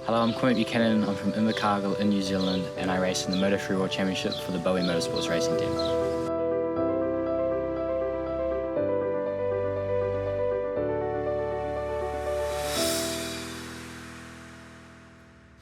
Hello, I'm Cormac Buchanan. I'm from Invercargill in New Zealand, and I race in the Moto3 World Championship for the Bowie Motorsports racing team.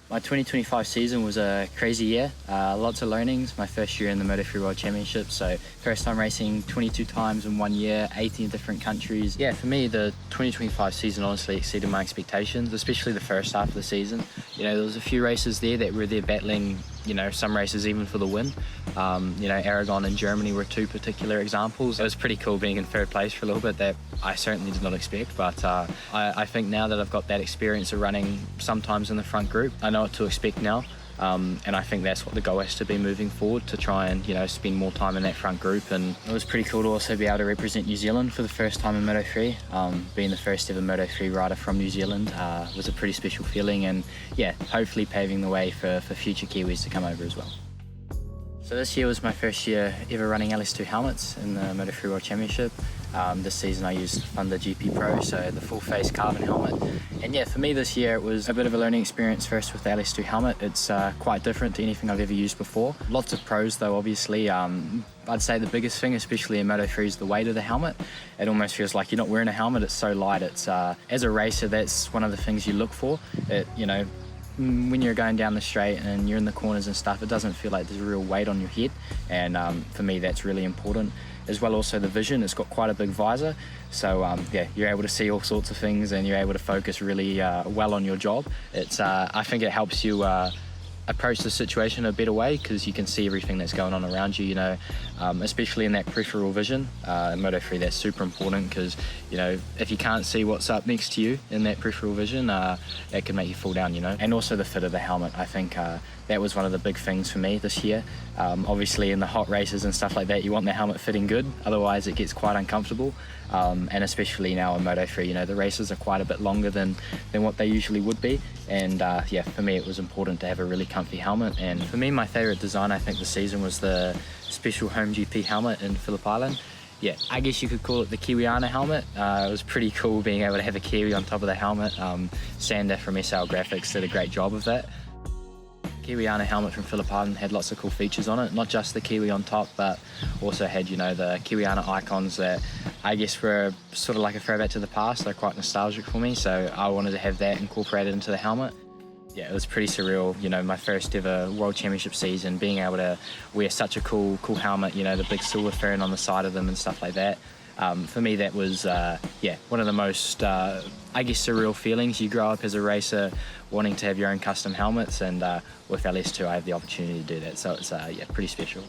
My 2025 season was a crazy year, lots of learnings. My first year in the Moto3 World Championship, so first time racing 22 times in 1 year, 18 different countries. Yeah, for me, the 2025 season honestly exceeded my expectations, especially the first half of the season. You know, there was a few races there that were there battling, you know, some races even for the win. You know, Aragon and Germany were two particular examples. It was pretty cool being in third place for a little bit that I certainly did not expect, but I think now that I've got that experience of running sometimes in the front group, I know what to expect now. And I think that's what the goal has to be moving forward, to try and, you know, spend more time in that front group. And it was pretty cool to also be able to represent New Zealand for the first time in Moto3. Being the first ever Moto3 rider from New Zealand was a pretty special feeling, and yeah, hopefully paving the way for future Kiwis to come over as well. So this year was my first year ever running LS2 helmets in the Moto3 World Championship. This season I used Thunder GP Pro, so the full face carbon helmet. And yeah, for me this year it was a bit of a learning experience first with the LS2 helmet. It's quite different to anything I've ever used before. Lots of pros though, obviously. I'd say the biggest thing, especially in Moto3, is the weight of the helmet. It almost feels like you're not wearing a helmet, it's so light. It's as a racer, that's one of the things you look for. You know, when you're going down the straight and you're in the corners and stuff, it doesn't feel like there's a real weight on your head, and for me that's really important. As well, also the vision, it's got quite a big visor, so yeah, you're able to see all sorts of things and you're able to focus really well on your job. It's I think it helps you approach the situation a better way, because you can see everything that's going on around you, you know, especially in that peripheral vision. In Moto3 that's super important, because, you know, if you can't see what's up next to you in that peripheral vision, that can make you fall down, you know. And also the fit of the helmet, I think that was one of the big things for me this year. Obviously in the hot races and stuff like that, you want the helmet fitting good, otherwise it gets quite uncomfortable. And especially now in Moto3, you know, the races are quite a bit longer than what they usually would be. And yeah, for me it was important to have a really comfy helmet. And for me, my favourite design I think this season was the special home GP helmet in Phillip Island. Yeah, I guess you could call it the Kiwiana helmet. It was pretty cool being able to have a Kiwi on top of the helmet. Sander from SL Graphics did a great job of that. Kiwiana helmet from Phillip Island had lots of cool features on it, not just the Kiwi on top, but also had, you know, the Kiwiana icons that I guess were sort of like a throwback to the past. They're quite nostalgic for me, so I wanted to have that incorporated into the helmet. Yeah, it was pretty surreal, you know, my first ever World Championship season, being able to wear such a cool helmet, you know, the big silver fern on the side of them and stuff like that. For me that was, yeah, one of the most, I guess, surreal feelings. You grow up as a racer wanting to have your own custom helmets, and with LS2 I have the opportunity to do that, so it's yeah, pretty special.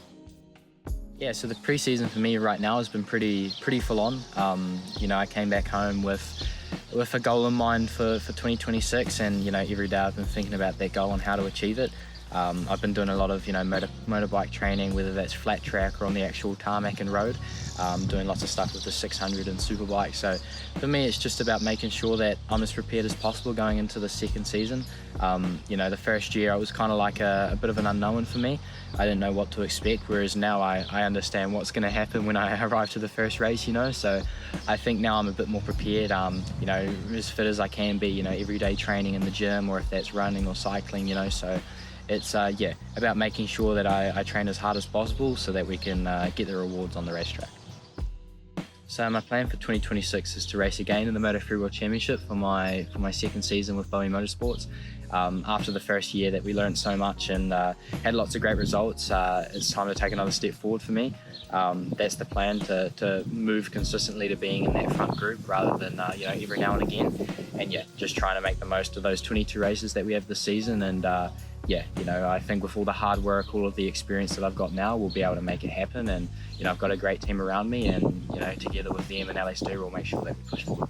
Yeah, so the pre-season for me right now has been pretty full on. You know, I came back home with a goal in mind for 2026, and you know, every day I've been thinking about that goal and how to achieve it. I've been doing a lot of, you know, motorbike training, whether that's flat track or on the actual tarmac and road, doing lots of stuff with the 600 and superbike. So for me it's just about making sure that I'm as prepared as possible going into the second season. You know, the first year it was kind of like a bit of an unknown for me. I didn't know what to expect, whereas now I understand what's going to happen when I arrive to the first race, you know. So I think now I'm a bit more prepared, you know, as fit as I can be, you know, everyday training in the gym, or if that's running or cycling, you know. So it's yeah, about making sure that I train as hard as possible so that we can get the rewards on the racetrack. So my plan for 2026 is to race again in the Moto3 World Championship for my second season with Bowie Motorsports. After the first year that we learned so much and had lots of great results, it's time to take another step forward for me. That's the plan, to move consistently to being in that front group rather than you know, every now and again. And yeah, just trying to make the most of those 22 races that we have this season. And yeah, you know, I think with all the hard work, all of the experience that I've got now, we'll be able to make it happen. And you know, I've got a great team around me, and you know, together with them and LS2, we'll make sure that we push forward.